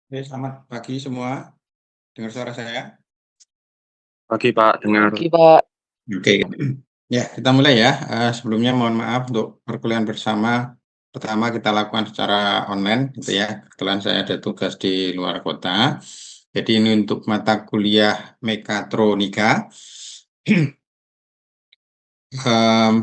Oke, selamat pagi semua. Dengar suara saya? Pagi Pak, dengar. Pagi, Pak. Oke. Ya, kita mulai ya. Sebelumnya mohon maaf untuk perkuliahan bersama. Pertama kita lakukan secara online, gitu ya. Kebetulan saya ada tugas di luar kota. Jadi ini untuk mata kuliah mekatronika. Em,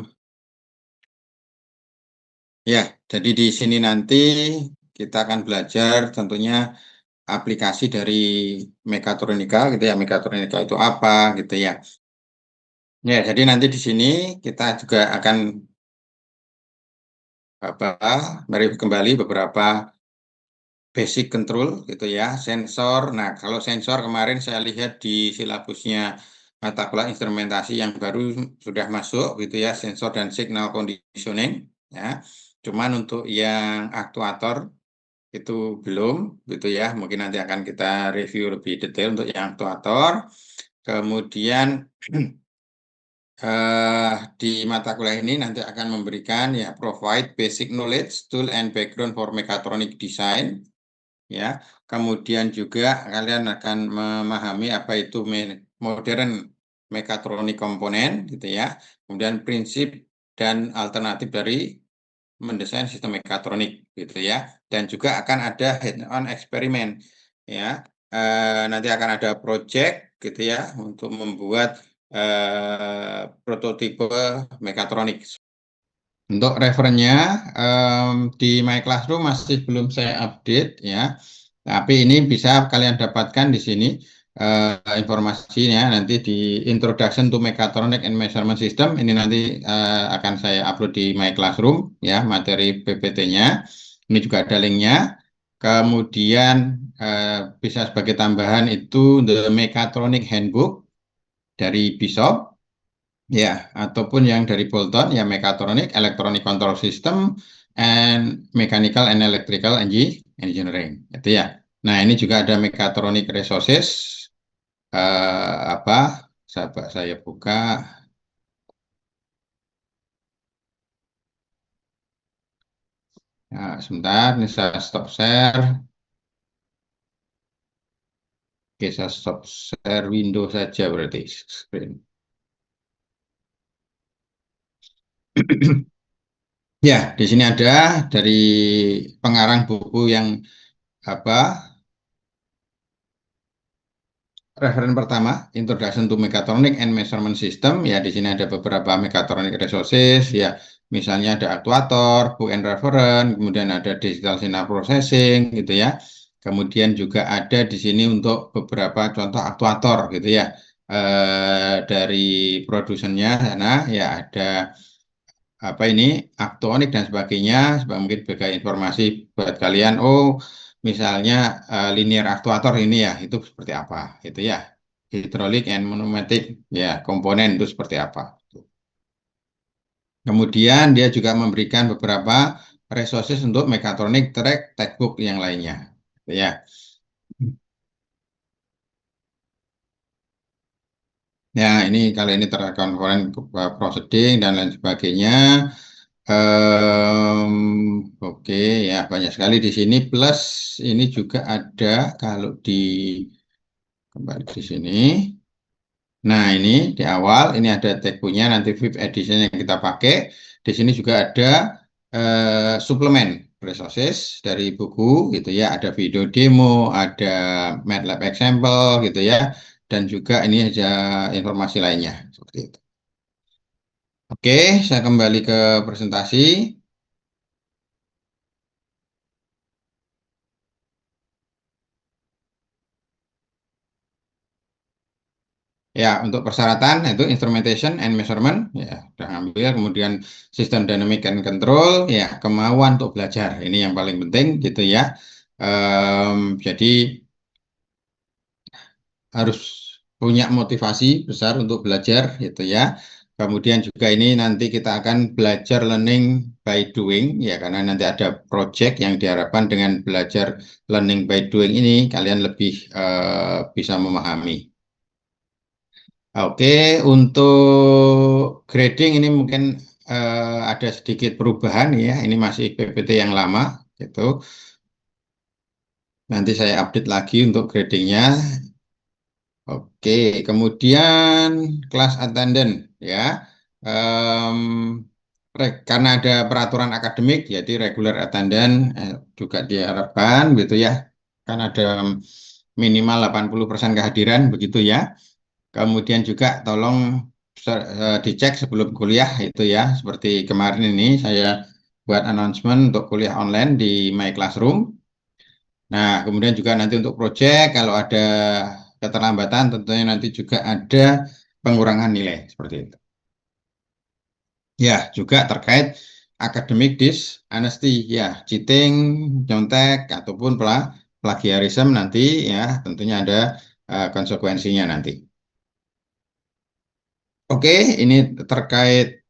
ya, jadi di sini nanti kita akan belajar tentunya aplikasi dari mekatronika, gitu ya. Mekatronika itu apa, gitu ya. Ya, jadi nanti di sini kita juga akan mereview kembali beberapa basic control gitu ya, sensor. Nah, kalau sensor kemarin saya lihat di silabusnya mata kuliah instrumentasi yang baru sudah masuk gitu ya, sensor dan signal conditioning ya. Cuman untuk yang aktuator itu belum gitu ya. Mungkin nanti akan kita review lebih detail untuk yang aktuator. Kemudian di mata kuliah ini nanti akan memberikan ya provide basic knowledge, tool and background for mechatronic design ya. Kemudian juga kalian akan memahami apa itu modern mechatronic komponen gitu ya. Kemudian prinsip dan alternatif dari mendesain sistem mekatronik gitu ya. Dan juga akan ada hands-on eksperimen ya. Nanti akan ada project gitu ya untuk membuat prototipe mekatronik. Untuk referennya di My Classroom masih belum saya update ya, tapi ini bisa kalian dapatkan di sini informasinya nanti di Introduction to Mechatronic and Measurement System. Ini nanti akan saya upload di My Classroom ya, materi PPT-nya. Ini juga ada linknya. Kemudian bisa sebagai tambahan itu The Mechatronic Handbook dari Bishop. Ya, ataupun yang dari Bolton, ya mekatronik, electronic control system, and mechanical and electrical engineering, itu ya. Nah, ini juga ada mechatronic resources, apa? Saya buka. Nah, sebentar, ini saya stop share. Oke, saya stop share window saja berarti screen. Ya, di sini ada dari pengarang buku yang apa? Referen pertama, Introduction to Mechatronic and Measurement System. Ya, di sini ada beberapa mechatronic resources. Ya, misalnya ada aktuator, book and reference, kemudian ada digital signal processing, gitu ya. Kemudian juga ada di sini untuk beberapa contoh aktuator, gitu ya. Dari produsennya sana, ya ada apa ini aktonik dan sebagainya. Mungkin sebagai informasi buat kalian. Oh, misalnya linear aktuator ini ya, itu seperti apa, itu ya. Hidrolik and pneumatic ya komponen itu seperti apa. Kemudian dia juga memberikan beberapa resources untuk mechatronic track textbook yang lainnya. Ya. Ya, ini kali ini terkonferen proceeding dan lain sebagainya. Oke, ya banyak sekali di sini. Plus ini juga ada kalau di kembali di sini. Nah, ini di awal ini ada tagnya nanti fifth edition yang kita pakai. Di sini juga ada suplemen resources dari buku gitu ya. Ada video demo, ada MATLAB example gitu ya. Dan juga ini ada informasi lainnya seperti itu. Oke, saya kembali ke presentasi. Ya, untuk persyaratan itu instrumentation and measurement, ya, sudah ngambil. Kemudian sistem dynamic and control, ya, kemauan untuk belajar. Ini yang paling penting, gitu ya. Jadi harus punya motivasi besar untuk belajar, gitu ya. Kemudian juga ini nanti kita akan belajar learning by doing, ya, karena nanti ada project yang diharapkan dengan belajar learning by doing ini, kalian lebih bisa memahami. Oke, untuk grading ini mungkin ada sedikit perubahan ya. Ini masih PPT yang lama gitu. Nanti saya update lagi untuk gradingnya. Oke, kemudian kelas attendant ya. Em, karena ada peraturan akademik, jadi regular attendant juga diharapkan gitu ya. Kan ada minimal 80% kehadiran begitu ya. Kemudian juga tolong dicek sebelum kuliah itu ya. Seperti kemarin ini saya buat announcement untuk kuliah online di My Classroom. Nah, kemudian juga nanti untuk proyek kalau ada keterlambatan tentunya nanti juga ada pengurangan nilai seperti itu. Ya, juga terkait akademik dishonesty ya, cheating, nyontek ataupun plagiarisme nanti ya tentunya ada konsekuensinya nanti. Oke, ini terkait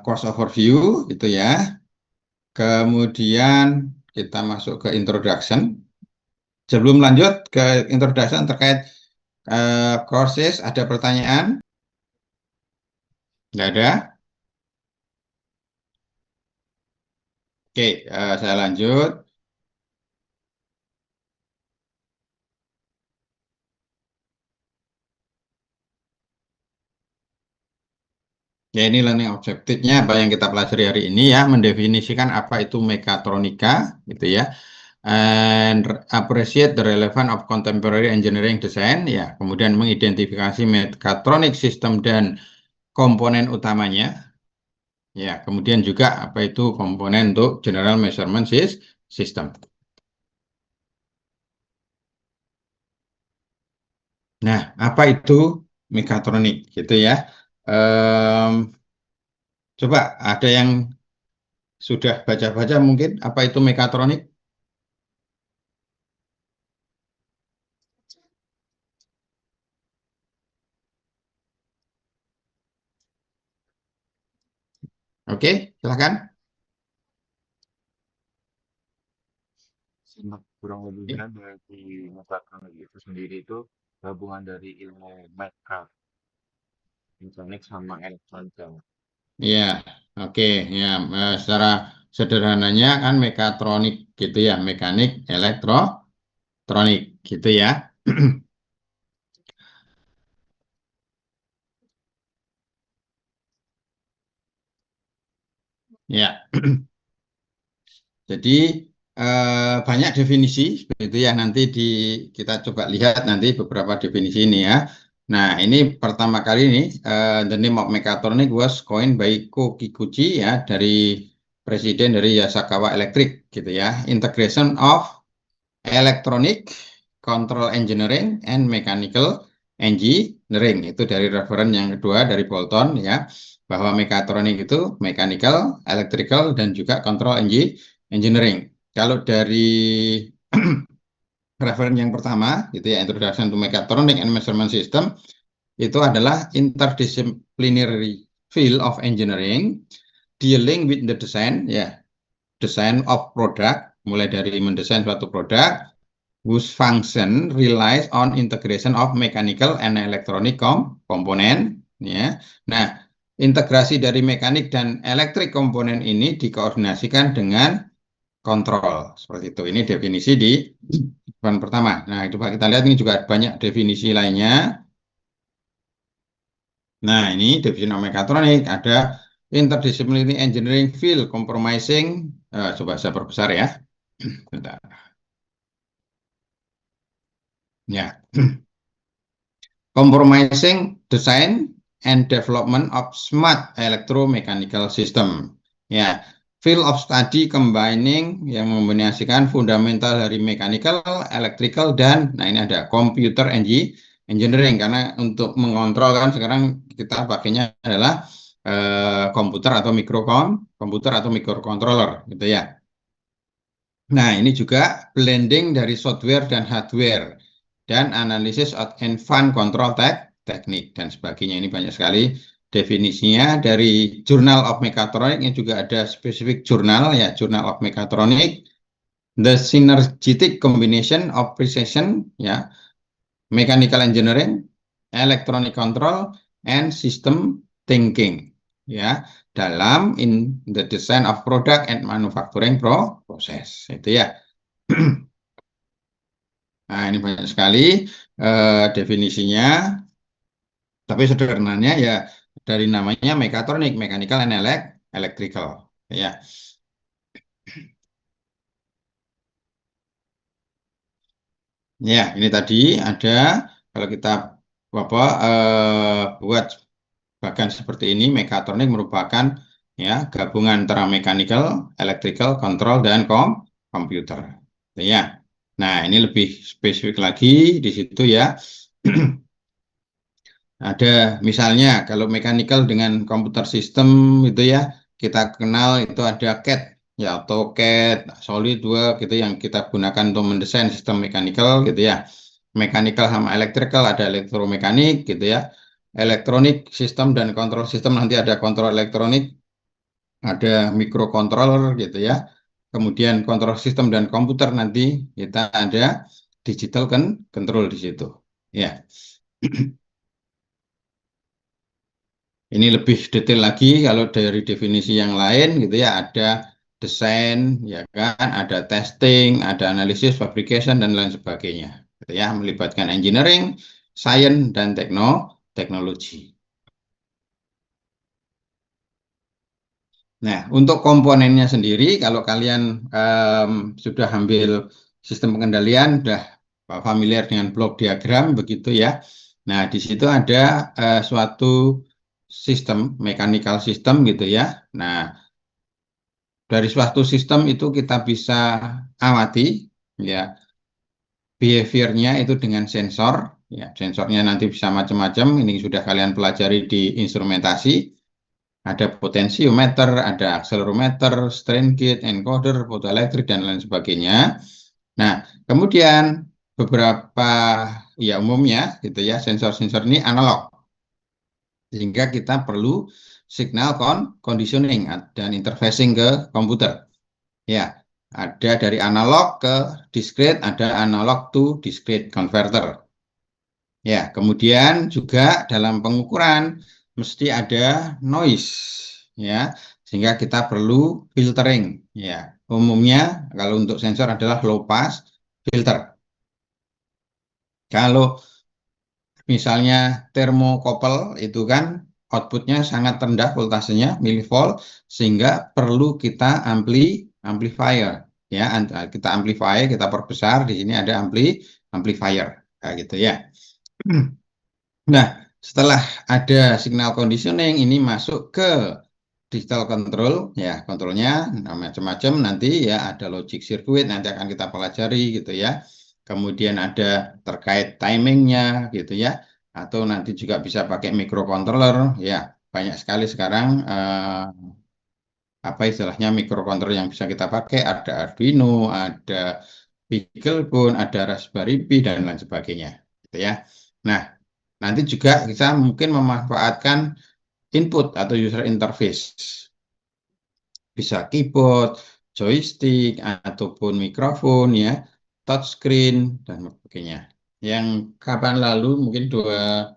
course overview itu ya. Kemudian kita masuk ke introduction. Sebelum lanjut ke introduction terkait courses, ada pertanyaan? Nggak ada? Oke, saya lanjut. Ya, ini learning objective-nya apa yang kita pelajari hari ini ya, mendefinisikan apa itu mekatronika, gitu ya. And appreciate the relevance of contemporary engineering design, ya. Kemudian mengidentifikasi mekatronik sistem dan komponen utamanya, ya. Kemudian juga apa itu komponen untuk general measurement system. Nah, apa itu mekatronik, gitu ya. Em, Coba ada yang sudah baca-baca mungkin apa itu mekatronik? Oke, silakan. Kurang lebihnya dari mekatronik itu sendiri itu gabungan dari ilmu mekatronik sama elektronika. Iya, oke. Ya, secara sederhananya kan mekatronik gitu ya, mekanik, elektronik gitu ya. Ya, jadi banyak definisi itu ya nanti kita coba lihat nanti beberapa definisi ini ya. Nah, ini pertama kali ini the name of mechatronic was coined by Ko Kikuchi ya dari presiden dari Yasakawa Electric gitu ya. Integration of electronic control engineering and mechanical engineering itu dari referen yang kedua dari Bolton ya bahwa mekatronik itu mechanical, electrical dan juga control engineering. Kalau dari referen yang pertama itu ya Introduction to Mechatronic and Measurement System itu adalah interdisciplinary field of engineering dealing with the design ya design of product mulai dari mendesain suatu produk whose function relies on integration of mechanical and electronic component ya. Nah, integrasi dari mekanik dan elektrik komponen ini dikoordinasikan dengan kontrol seperti itu. Ini definisi di bahan pertama. Nah, coba kita lihat ini juga banyak definisi lainnya. Nah, ini definisi mekatronik ada interdisciplinary engineering field compromising. Coba saya perbesar ya. Bentar. Ya. Compromising design and development of smart electromechanical system. Ya, field of study combining yang mengombinasikan fundamental dari mechanical, electrical dan nah ini ada computer engineering karena untuk mengontrol kan sekarang kita pakainya adalah komputer atau komputer atau microcontroller gitu ya. Nah, ini juga blending dari software dan hardware dan analisis of advanced control teknik dan sebagainya. Ini banyak sekali definisinya dari Journal of Mechatronics yang juga ada spesifik jurnal ya, Journal of Mechatronics, the synergetic combination of precision ya, mechanical engineering, electronic control and system thinking ya dalam in the design of product and manufacturing process itu ya. Nah, ini banyak sekali definisinya, tapi sederhananya ya dari namanya mekatronik, mechanical and electrical. Ya, ya ini tadi ada kalau kita apa buat bagan seperti ini, mekatronik merupakan ya gabungan antara mechanical, electrical, control dan komputer. Ya. Nah, ini lebih spesifik lagi di situ ya. Ada misalnya kalau mechanical dengan komputer system itu ya kita kenal itu ada CAD ya AutoCAD, SolidWorks gitu yang kita gunakan untuk mendesain sistem mechanical gitu ya. Mechanical sama electrical ada elektromekanik gitu ya. Elektronik sistem dan kontrol sistem nanti ada kontrol elektronik, ada microcontroller gitu ya. Kemudian kontrol sistem dan komputer nanti kita ada digital kan control di situ. Ya. Ini lebih detail lagi kalau dari definisi yang lain gitu ya ada desain ya kan, ada testing, ada analisis, fabrication dan lain sebagainya. Gitu ya, melibatkan engineering, science dan teknologi. Nah, untuk komponennya sendiri kalau kalian sudah ambil sistem pengendalian, sudah familiar dengan blok diagram begitu ya. Nah, di situ ada suatu sistem, mechanical system gitu ya. Nah, dari suatu sistem itu kita bisa amati ya behaviornya itu dengan sensor ya sensornya nanti bisa macam-macam ini sudah kalian pelajari di instrumentasi ada potensiometer ada accelerometer strain gauge encoder photoelektrik dan lain sebagainya. Nah, kemudian beberapa ya umumnya gitu ya sensor-sensor ini analog sehingga kita perlu signal conditioning dan interfacing ke komputer. Ya, ada dari analog ke discrete, ada analog to discrete converter. Ya, kemudian juga dalam pengukuran mesti ada noise, ya, sehingga kita perlu filtering. Ya, umumnya kalau untuk sensor adalah low pass filter. Kalau misalnya termokopel itu kan outputnya sangat rendah voltasenya milivolt sehingga perlu kita amplifier ya kita amplifier kita perbesar di sini ada amplifier kayak gitu ya. Nah, setelah ada signal conditioning ini masuk ke digital control ya kontrolnya nah, macam-macam nanti ya ada logic circuit nanti akan kita pelajari gitu ya kemudian ada terkait timingnya gitu ya atau nanti juga bisa pakai microcontroller ya banyak sekali sekarang apa istilahnya microcontroller yang bisa kita pakai ada Arduino ada BeagleBone ada Raspberry Pi dan lain sebagainya gitu ya. Nah, nanti juga kita mungkin memanfaatkan input atau user interface bisa keyboard, joystick, ataupun mikrofon ya, touchscreen dan sebagainya. Yang kapan lalu mungkin dua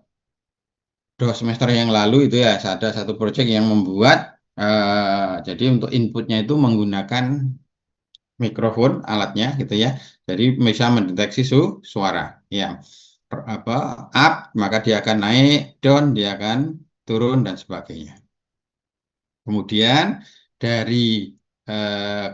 semester yang lalu itu ya ada satu proyek yang membuat jadi untuk inputnya itu menggunakan mikrofon alatnya gitu ya. Jadi bisa mendeteksi suara ya. Apa up maka dia akan naik, down dia akan turun dan sebagainya. Kemudian dari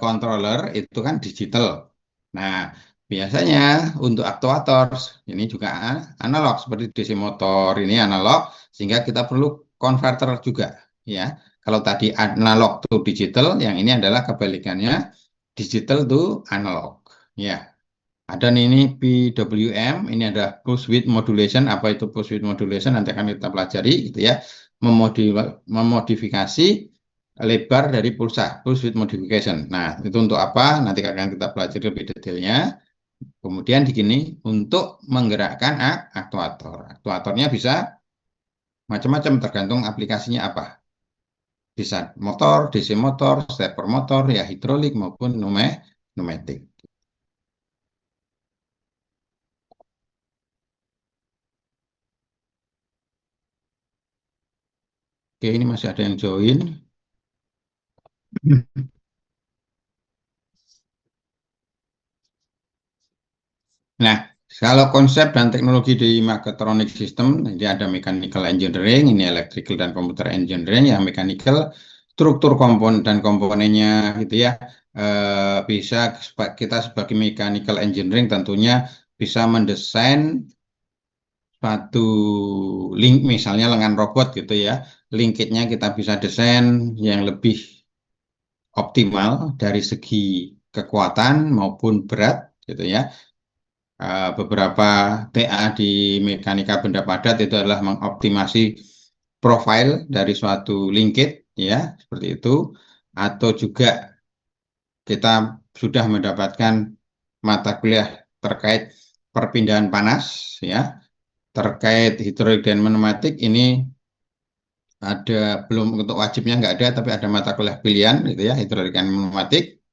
controller itu kan digital. Nah, biasanya untuk aktuator ini juga analog seperti DC motor ini analog sehingga kita perlu converter juga ya. Kalau tadi analog to digital, yang ini adalah kebalikannya digital to analog. Ya, ada nih ini PWM, ini ada pulse width modulation. Apa itu pulse width modulation? Nanti akan kita pelajari gitu ya. Memodifikasi lebar dari pulsa, pulse width modification. Nah, itu untuk apa? Nanti akan kita pelajari lebih detailnya. Kemudian di sini untuk menggerakkan aktuator. Aktuatornya bisa macam-macam tergantung aplikasinya apa. Bisa motor, DC motor, stepper motor, ya hidrolik maupun pneumatik. Oke, ini masih ada yang join. Nah, kalau konsep dan teknologi di mechatronic system, ini ada mechanical engineering, ini electrical dan computer engineering. Yang mechanical, struktur komponen dan komponennya gitu ya. Bisa kita sebagai mechanical engineering tentunya bisa mendesain suatu link, misalnya lengan robot gitu ya. Linkage-nya kita bisa desain yang lebih optimal dari segi kekuatan maupun berat gitu ya. Beberapa TA di mekanika benda padat itu adalah mengoptimasi profil dari suatu linkage ya, seperti itu. Atau juga kita sudah mendapatkan mata kuliah terkait perpindahan panas ya, terkait hidrolik dan pneumatik ini ada, belum, untuk wajibnya nggak ada, tapi ada mata kuliah pilihan gitu ya, hidrolik dan pneumatik.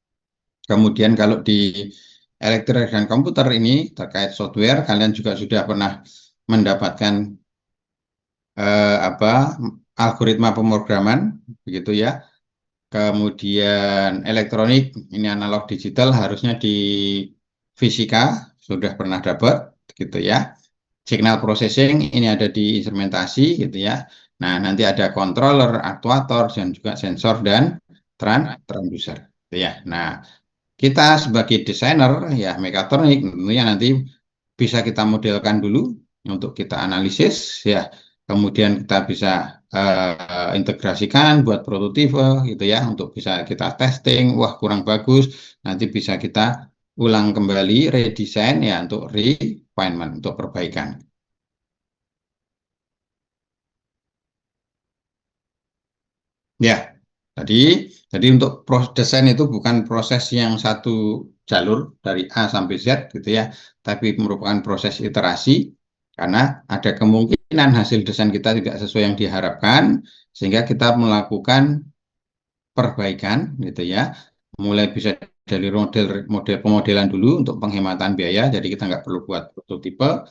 Kemudian kalau di elektrik dan komputer ini terkait software, kalian juga sudah pernah mendapatkan apa, algoritma pemrograman begitu ya. Kemudian elektronik ini analog digital, harusnya di fisika sudah pernah dapat gitu ya. Signal processing ini ada di instrumentasi gitu ya. Nah, nanti ada controller, aktuator, dan juga sensor dan transducer gitu ya. Nah, kita sebagai desainer ya mekatronik tentunya nanti bisa kita modelkan dulu untuk kita analisis ya. Kemudian kita bisa integrasikan buat prototipe gitu ya, untuk bisa kita testing, wah kurang bagus, nanti bisa kita ulang kembali, redesign ya, untuk refinement, untuk perbaikan. Ya, tadi jadi untuk desain itu bukan proses yang satu jalur dari A sampai Z gitu ya, tapi merupakan proses iterasi, karena ada kemungkinan hasil desain kita tidak sesuai yang diharapkan, sehingga kita melakukan perbaikan gitu ya. Mulai bisa dari model pemodelan dulu untuk penghematan biaya, jadi kita nggak perlu buat prototipe,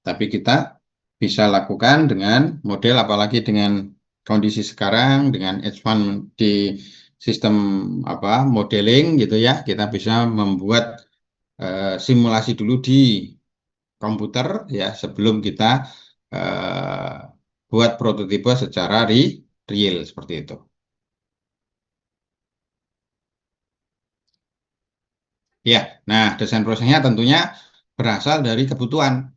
tapi kita bisa lakukan dengan model, apalagi dengan kondisi sekarang dengan H1 di sistem apa modeling gitu ya, kita bisa membuat simulasi dulu di komputer ya, sebelum kita eh, buat prototipe secara real seperti itu. Ya, nah desain prosesnya tentunya berasal dari kebutuhan.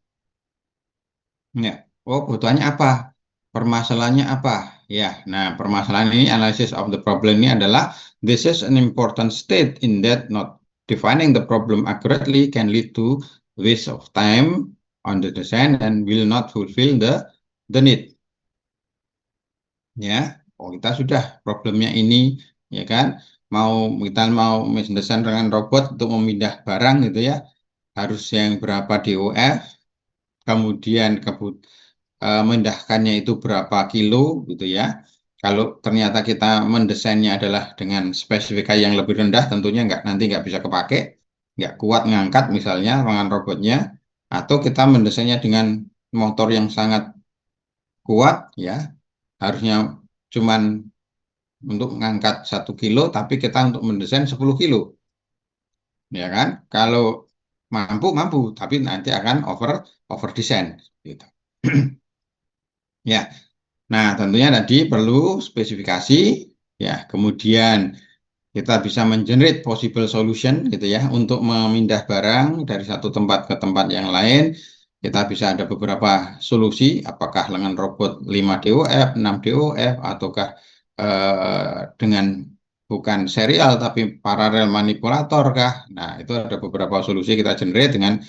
Ya, oh kebutuhannya apa? Permasalahannya apa? Ya, nah permasalahan ini, analysis of the problem ini adalah, this is an important state in that not defining the problem accurately can lead to waste of time on the design and will not fulfill the need. Ya, oh kita sudah problemnya ini, ya kan? Kita mau mendesain dengan robot untuk memindah barang gitu ya, harus yang berapa DOF, kemudian memindahkannya itu berapa kilo gitu ya. Kalau ternyata kita mendesainnya adalah dengan spesifikasi yang lebih rendah, tentunya nanti nggak bisa kepake, nggak kuat ngangkat misalnya dengan robotnya, atau kita mendesainnya dengan motor yang sangat kuat ya, harusnya cuman untuk ngangkat 1 kilo, tapi kita untuk mendesain 10 kilo, ya kan? Kalau mampu mampu, tapi nanti akan over design gitu. Ya, nah tentunya tadi perlu spesifikasi ya, kemudian kita bisa mengenerate possible solution gitu ya, untuk memindah barang dari satu tempat ke tempat yang lain. Kita bisa ada beberapa solusi, apakah dengan robot 5 DOF, 6 DOF, ataukah dengan bukan serial tapi paralel manipulator kah. Nah, itu ada beberapa solusi kita generate dengan,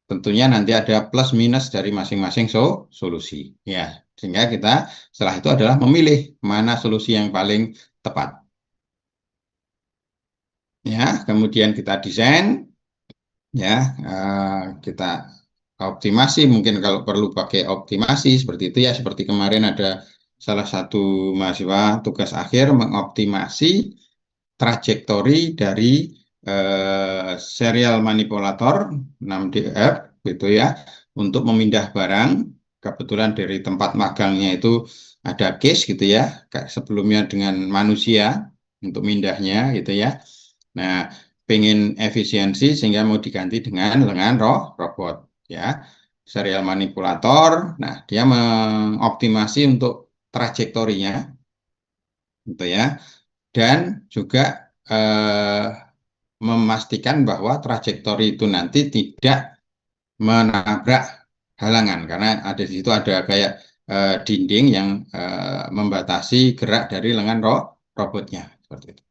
tentunya nanti ada plus minus dari masing-masing solusi. Ya, sehingga kita setelah itu adalah memilih mana solusi yang paling tepat. Ya, kemudian kita desain, ya, kita optimasi, mungkin kalau perlu pakai optimasi seperti itu ya. Seperti kemarin ada salah satu mahasiswa tugas akhir mengoptimasi trajektori dari serial manipulator 6DF gitu ya, untuk memindah barang. Kebetulan dari tempat magangnya itu ada case gitu ya, kayak sebelumnya dengan manusia untuk mindahnya gitu ya. Nah, pengen efisiensi sehingga mau diganti dengan lengan robot ya. Serial manipulator, nah dia mengoptimasi untuk trajektorinya gitu ya. Dan juga eh, memastikan bahwa trajektori itu nanti tidak menabrak halangan karena ada di situ ada kayak dinding yang membatasi gerak dari lengan robotnya seperti itu.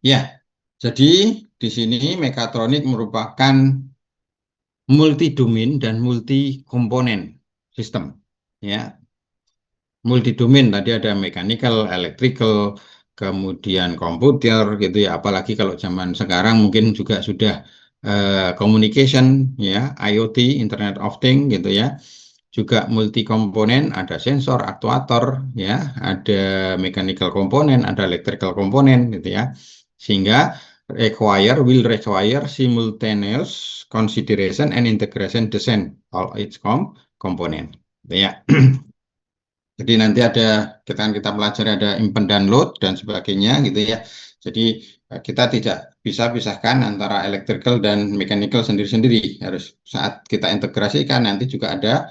Ya, jadi di sini mekatronik merupakan multi domain dan multi komponen sistem. Ya, multi domain tadi ada mechanical, electrical, kemudian komputer gitu ya. Apalagi kalau zaman sekarang mungkin juga sudah communication ya, IoT, Internet of Things gitu ya. Juga multi komponen, ada sensor, aktuator ya, ada mechanical komponen, ada electrical komponen gitu ya. Sehingga will require simultaneous consideration and integration design all its component gitu ya. Jadi nanti ada kita pelajari ada impedan load dan sebagainya gitu ya. Jadi kita tidak bisa pisahkan antara electrical dan mechanical sendiri-sendiri. Harus saat kita integrasikan nanti juga ada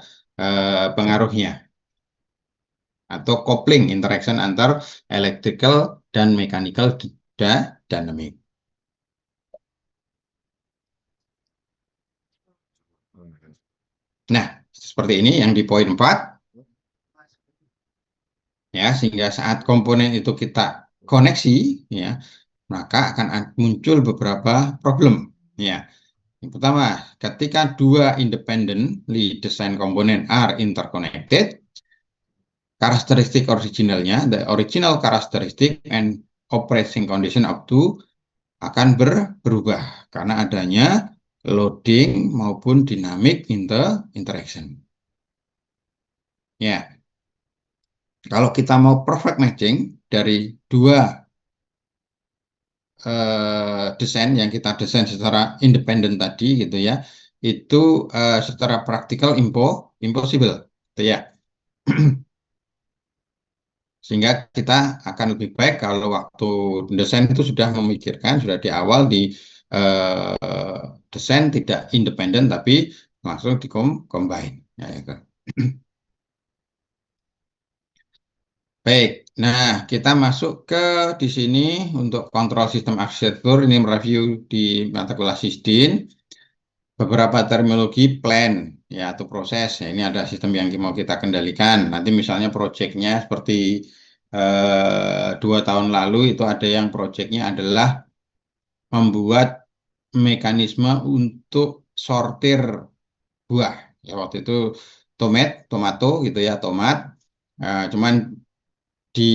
pengaruhnya atau coupling interaction antar electrical dan mechanical dynamic. Nah, seperti ini yang di poin 4 ya, sehingga saat komponen itu kita koneksi ya, maka akan muncul beberapa problem ya. Yang pertama, ketika dua independently design komponen are interconnected, karakteristik originalnya, the original characteristic and operating condition of two akan berubah karena adanya loading maupun dynamic interaction. Ya, kalau kita mau perfect matching dari dua desain yang kita desain secara independen tadi gitu ya, itu secara praktikal impossible, gitu ya. Sehingga kita akan lebih baik kalau waktu desain itu sudah memikirkan, sudah di awal di desain tidak independen tapi langsung combine. Ya, gitu. Baik, nah kita masuk ke di sini untuk kontrol sistem arsitektur ini mereview di mata kuliah SISDIN beberapa terminologi plan ya atau proses. Ya, ini ada sistem yang mau kita kendalikan. Nanti misalnya proyeknya seperti 2 tahun lalu itu ada yang proyeknya adalah membuat mekanisme untuk sortir buah. Ya waktu itu tomato gitu ya tomat. Cuman di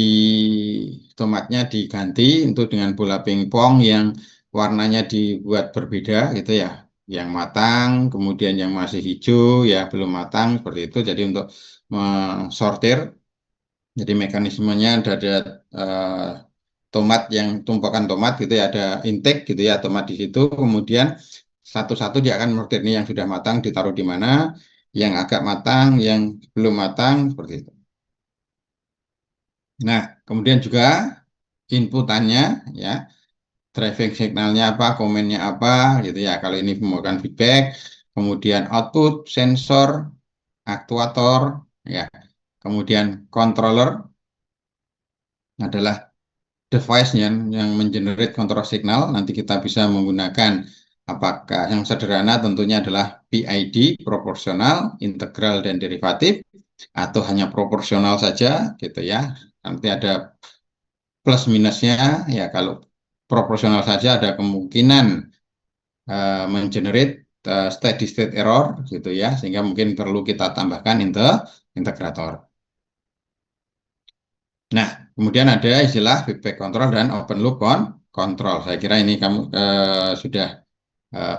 tomatnya diganti untuk dengan bola pingpong yang warnanya dibuat berbeda gitu ya. Yang matang, kemudian yang masih hijau ya belum matang seperti itu. Jadi untuk mensortir, jadi mekanismenya ada tomat yang tumpukan tomat gitu ya, ada intake gitu ya tomat di situ. Kemudian satu-satu dia akan mensortir ini yang sudah matang ditaruh di mana, yang agak matang, yang belum matang seperti itu. Nah, kemudian juga inputannya ya, driving signalnya apa, komennya apa gitu ya. Kalau ini merupakan feedback, kemudian output sensor, aktuator ya. Kemudian controller adalah device yang mengenerate control signal. Nanti kita bisa menggunakan apakah yang sederhana tentunya adalah PID, proporsional, integral dan derivatif atau hanya proporsional saja gitu ya. Nanti ada plus minusnya ya kalau proporsional saja ada kemungkinan mengenerate steady state error gitu ya sehingga mungkin perlu kita tambahkan integrator. Nah, kemudian ada istilah feedback control dan open loop control. Saya kira ini kamu sudah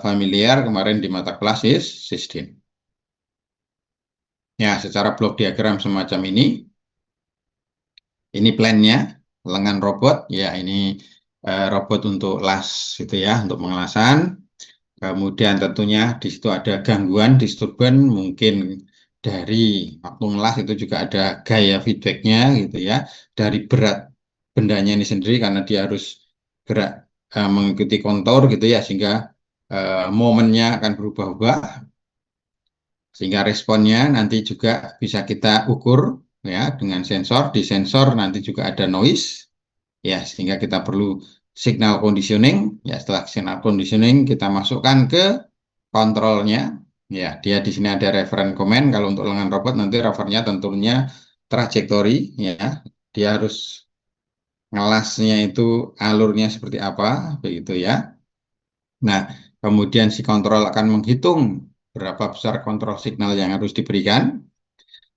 familiar kemarin di mata kelas SISDIN. Ya, secara blok diagram semacam ini plannya, lengan robot, ya ini robot untuk las itu ya, untuk pengelasan. Kemudian tentunya di situ ada gangguan, disturban, mungkin dari waktu ngelas itu juga ada gaya feedbacknya gitu ya, dari berat bendanya ini sendiri karena dia harus gerak mengikuti kontur gitu ya, sehingga momennya akan berubah-ubah, sehingga responnya nanti juga bisa kita ukur ya dengan sensor. Di sensor nanti juga ada noise ya, sehingga kita perlu signal conditioning ya. Setelah signal conditioning kita masukkan ke kontrolnya ya. Dia di sini ada reference command. Kalau untuk lengan robot nanti referennya tentunya trajektori ya, dia harus ngelasnya itu alurnya seperti apa begitu ya. Nah, kemudian si kontrol akan menghitung berapa besar kontrol signal yang harus diberikan.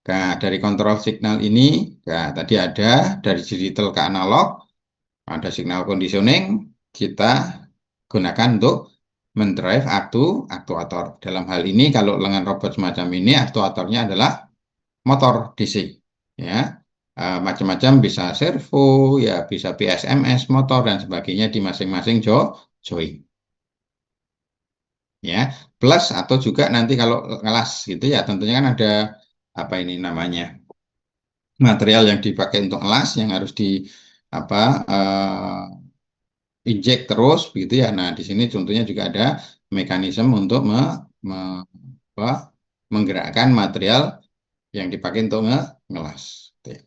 Nah, dari kontrol signal ini, nah, tadi ada dari digital ke analog, ada signal conditioning, kita gunakan untuk mendrive aktuator. Dalam hal ini, kalau lengan robot semacam ini, aktuatornya adalah motor DC. Ya, macam-macam, bisa servo, ya bisa PSMS, motor, dan sebagainya di masing-masing join. Ya, plus atau juga nanti kalau ngelas gitu ya, tentunya kan ada apa ini namanya material yang dipakai untuk ngelas yang harus di apa injek terus begitu ya. Nah, di sini contohnya juga ada mekanisme untuk apa, menggerakkan material yang dipakai untuk ngelas. Gitu ya.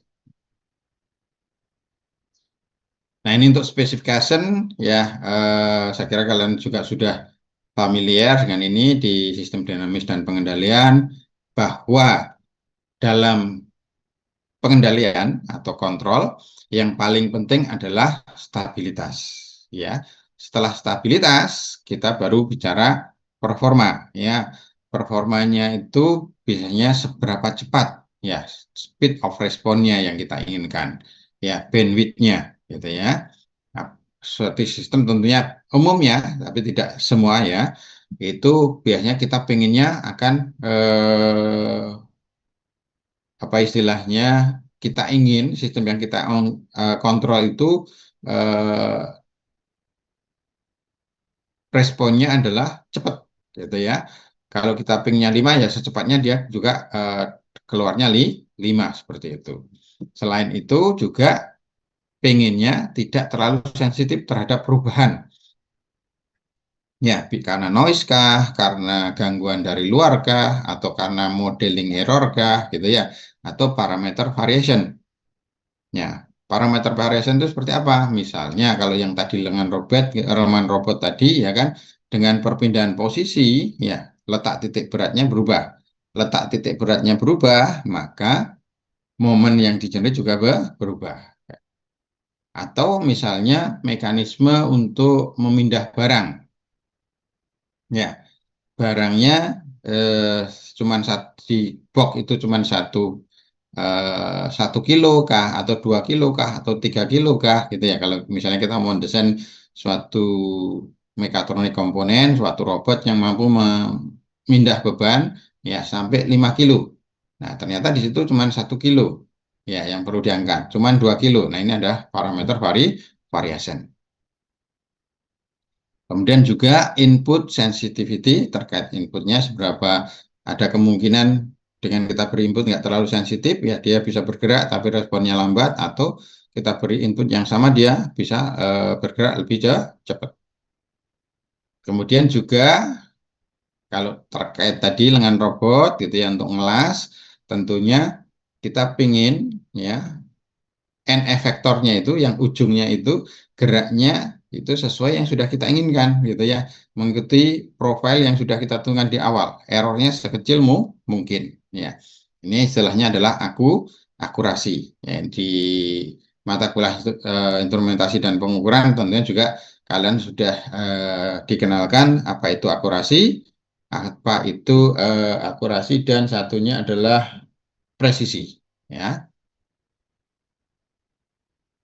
Nah, ini untuk specification ya, saya kira kalian juga sudah familiar dengan ini di sistem dinamis dan pengendalian, bahwa dalam pengendalian atau kontrol yang paling penting adalah stabilitas ya. Setelah stabilitas kita baru bicara performa ya. Performanya itu biasanya seberapa cepat ya, speed of response-nya yang kita inginkan ya, bandwidth-nya gitu ya. Nah, suatu sistem tentunya umumnya tapi tidak semua ya, itu biasanya kita pengennya akan apa istilahnya, kita ingin sistem yang kita kontrol itu eh, responnya adalah cepat gitu ya. Kalau kita pingnya 5 ya secepatnya dia juga keluarnya 5 seperti itu. Selain itu juga pengennya tidak terlalu sensitif terhadap perubahan. Ya, karena noise kah, karena gangguan dari luar kah, atau karena modeling error kah, gitu ya, atau parameter variation. Ya, parameter variation itu seperti apa? Misalnya kalau yang tadi lengan robot tadi ya kan, dengan perpindahan posisi ya, letak titik beratnya berubah. Letak titik beratnya berubah, maka momen yang digenerate juga berubah. Atau misalnya mekanisme untuk memindah barang. Ya, barangnya cuman di box itu cuman 1 kilo kah, atau 2 kilo kah, atau 3 kilo kah, gitu ya. Kalau misalnya kita mau desain suatu mekatronik komponen, suatu robot yang mampu memindah beban ya sampai 5 kilo. Nah, ternyata di situ cuma 1 kilo ya yang perlu diangkat, cuma 2 kilo. Nah, ini ada parameter variation. Kemudian juga input sensitivity, terkait inputnya seberapa ada kemungkinan dengan kita beri input nggak terlalu sensitif ya dia bisa bergerak tapi responnya lambat, atau kita beri input yang sama dia bisa bergerak lebih cepat. Kemudian juga kalau terkait tadi dengan robot gitu ya, untuk ngelas tentunya kita pingin ya end efektornya itu yang ujungnya itu geraknya itu sesuai yang sudah kita inginkan gitu ya, mengikuti profil yang sudah kita tentukan di awal, errornya sekecil mungkin ya. Ini istilahnya adalah akurasi ya. Di mata kuliah instrumentasi dan pengukuran tentunya juga kalian sudah dikenalkan apa itu akurasi, apa itu akurasi, dan satunya adalah presisi ya.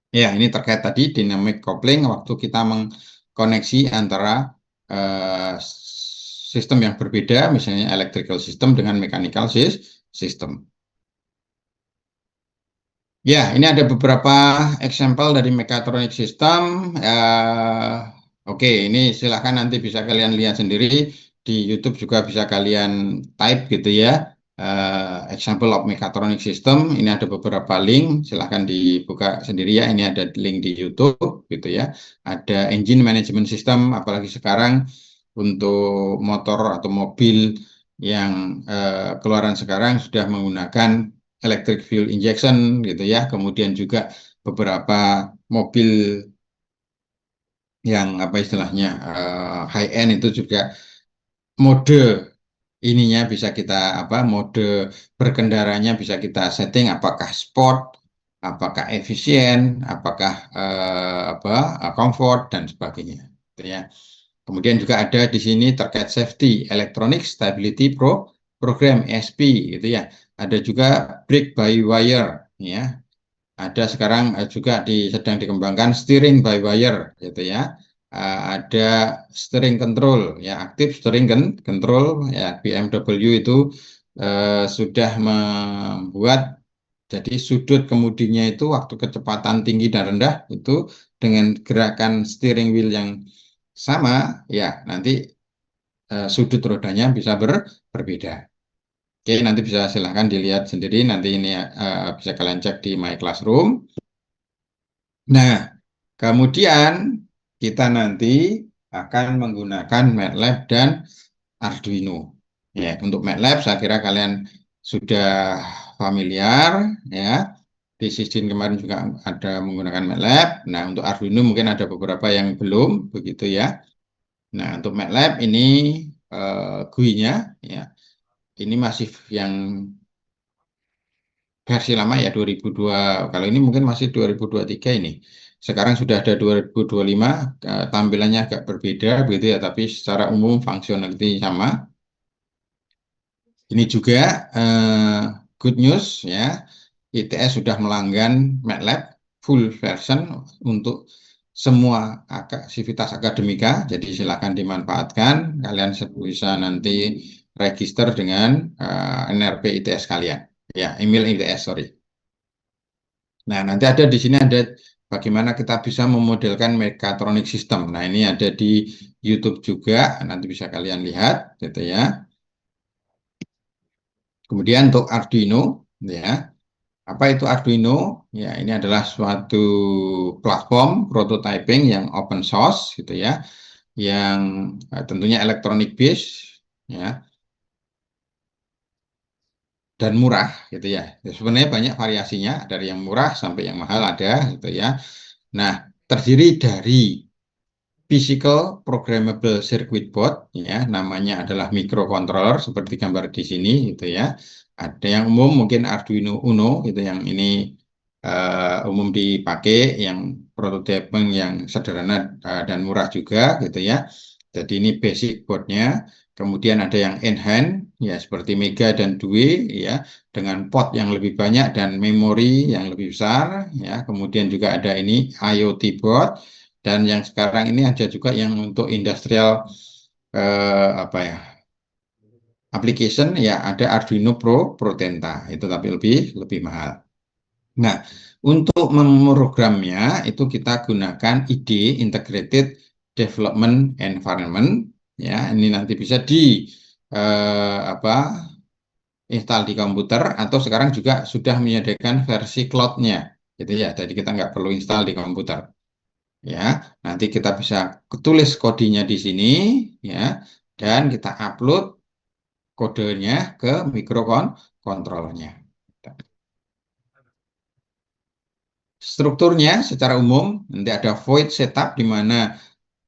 Ya, ini terkait tadi dynamic coupling waktu kita mengkoneksi antara eh, sistem yang berbeda, misalnya electrical system dengan mechanical system. Ya, ini ada beberapa example dari mechatronic system. Oke, ini silahkan nanti bisa kalian lihat sendiri di YouTube, juga bisa kalian type gitu ya. example of mechatronic system. Ini ada beberapa link, silahkan dibuka sendiri ya. Ini ada link di YouTube gitu ya. Ada engine management system, apalagi sekarang untuk motor atau mobil yang keluaran sekarang sudah menggunakan electric fuel injection gitu ya. Kemudian juga beberapa mobil yang apa istilahnya high end itu juga mode ininya bisa kita mode berkendaranya bisa kita setting apakah sport, apakah efisien, apakah comfort dan sebagainya. Gitu ya. Kemudian juga ada di sini terkait safety, Electronic Stability Program ESP gitu ya. Ada juga brake by wire ya. Ada sekarang juga sedang dikembangkan steering by wire gitu ya. Ada steering control ya, aktif steering control ya. BMW itu sudah membuat jadi sudut kemudinya itu waktu kecepatan tinggi dan rendah itu dengan gerakan steering wheel yang sama ya nanti sudut rodanya bisa berbeda. Oke, nanti bisa silahkan dilihat sendiri. Nanti ini bisa kalian cek di My Classroom. Nah, kemudian kita nanti akan menggunakan MATLAB dan Arduino. Ya, untuk MATLAB saya kira kalian sudah familiar ya. Di sisi kemarin juga ada menggunakan MATLAB. Nah, untuk Arduino mungkin ada beberapa yang belum begitu ya. Nah, untuk MATLAB ini GUI-nya ya. Ini masih yang versi lama ya 2002. Kalau ini mungkin masih 2023 ini. Sekarang sudah ada 2025, tampilannya agak berbeda begitu ya, tapi secara umum fungsionality sama. Ini juga good news ya, ITS sudah melanggan MATLAB full version untuk semua aktivitas akademika, jadi silakan dimanfaatkan. Kalian bisa nanti register dengan NRP ITS kalian, ya email ITS sorry. Nah nanti ada di sini ada bagaimana kita bisa memodelkan mechatronic system. Nah ini ada di YouTube juga, nanti bisa kalian lihat, gitu ya. Kemudian untuk Arduino, ya, apa itu Arduino? Ya, ini adalah suatu platform prototyping yang open source, gitu ya, yang tentunya electronic base, ya, dan murah, gitu ya. Sebenarnya banyak variasinya, dari yang murah sampai yang mahal ada, gitu ya. Nah, terdiri dari physical programmable circuit board ya namanya adalah microcontroller seperti gambar di sini gitu ya. Ada yang umum mungkin Arduino Uno itu yang ini umum dipakai yang prototyping yang sederhana dan murah juga gitu ya. Jadi ini basic boardnya. Kemudian ada yang enhance ya seperti Mega dan Due ya dengan pot yang lebih banyak dan memori yang lebih besar ya. Kemudian juga ada ini IoT board dan yang sekarang ini ada juga yang untuk industrial apa ya application ya ada Arduino Protenta itu tapi lebih mahal. Nah, untuk memprogramnya itu kita gunakan IDE Integrated Development Environment ya ini nanti bisa di apa install di komputer atau sekarang juga sudah menyediakan versi cloud-nya gitu ya. Jadi kita nggak perlu install di komputer. Ya, nanti kita bisa tulis kodenya di sini ya dan kita upload kodenya ke microcontrollernya. Strukturnya secara umum nanti ada void setup di mana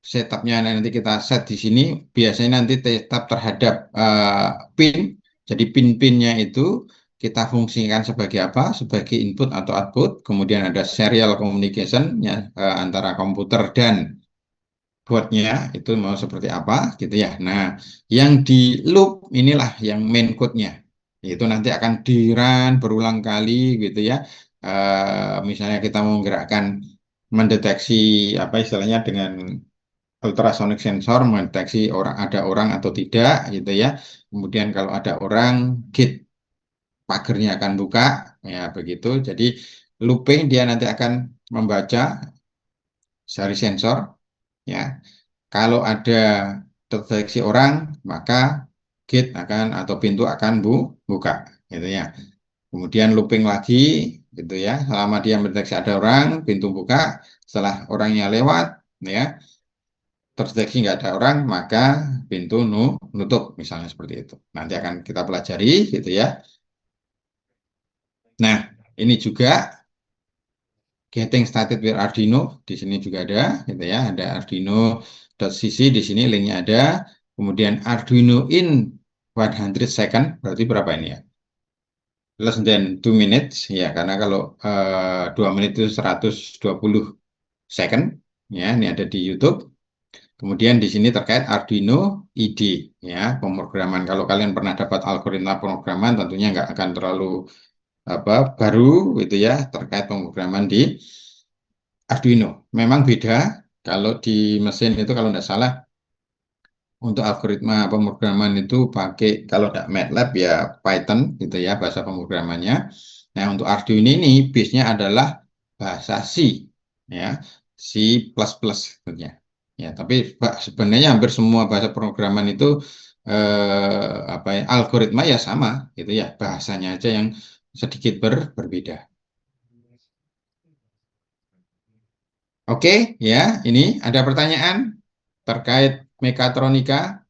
setupnya nanti kita set di sini biasanya nanti tetap terhadap pin. Jadi pin-pinnya itu kita fungsikan sebagai apa? Sebagai input atau output. Kemudian ada serial communication ya, antara komputer dan boardnya itu mau seperti apa gitu ya. Nah, yang di loop inilah yang main code-nya. Itu nanti akan di run berulang kali gitu ya. Misalnya kita mau menggerakkan mendeteksi apa istilahnya dengan ultrasonic sensor mendeteksi ada orang atau tidak gitu ya. Kemudian kalau ada orang gate pagernya akan buka ya begitu. Jadi looping dia nanti akan membaca dari sensor ya. Kalau ada deteksi orang, maka gate akan atau pintu akan buka, gitu ya. Kemudian looping lagi, gitu ya. Selama dia mendeteksi ada orang, pintu buka. Setelah orangnya lewat, ya, terdeteksi nggak ada orang, maka pintu nutup, misalnya seperti itu. Nanti akan kita pelajari, gitu ya. Nah, ini juga getting started with Arduino, di sini juga ada, gitu ya. Ada Arduino.cc, di sini linknya ada. Kemudian Arduino in 100 second, berarti berapa ini ya? Less than 2 minutes, ya, karena kalau 2 menit itu 120 second, ya, ini ada di YouTube. Kemudian di sini terkait Arduino IDE, ya, pemrograman. Kalau kalian pernah dapat algoritma pemrograman, tentunya nggak akan terlalu baru, gitu ya, terkait pemrograman di Arduino. Memang beda. Kalau di mesin itu kalau tidak salah untuk algoritma pemrograman itu pakai kalau tidak MATLAB ya Python, gitu ya, bahasa pemrogramannya. Nah, untuk Arduino ini base-nya adalah bahasa C, ya, C++, sebetulnya. Ya, tapi sebenarnya hampir semua bahasa pemrograman itu algoritma ya sama, gitu ya, bahasanya aja yang sedikit berbeda. Oke, ya, ini ada pertanyaan terkait mekatronika.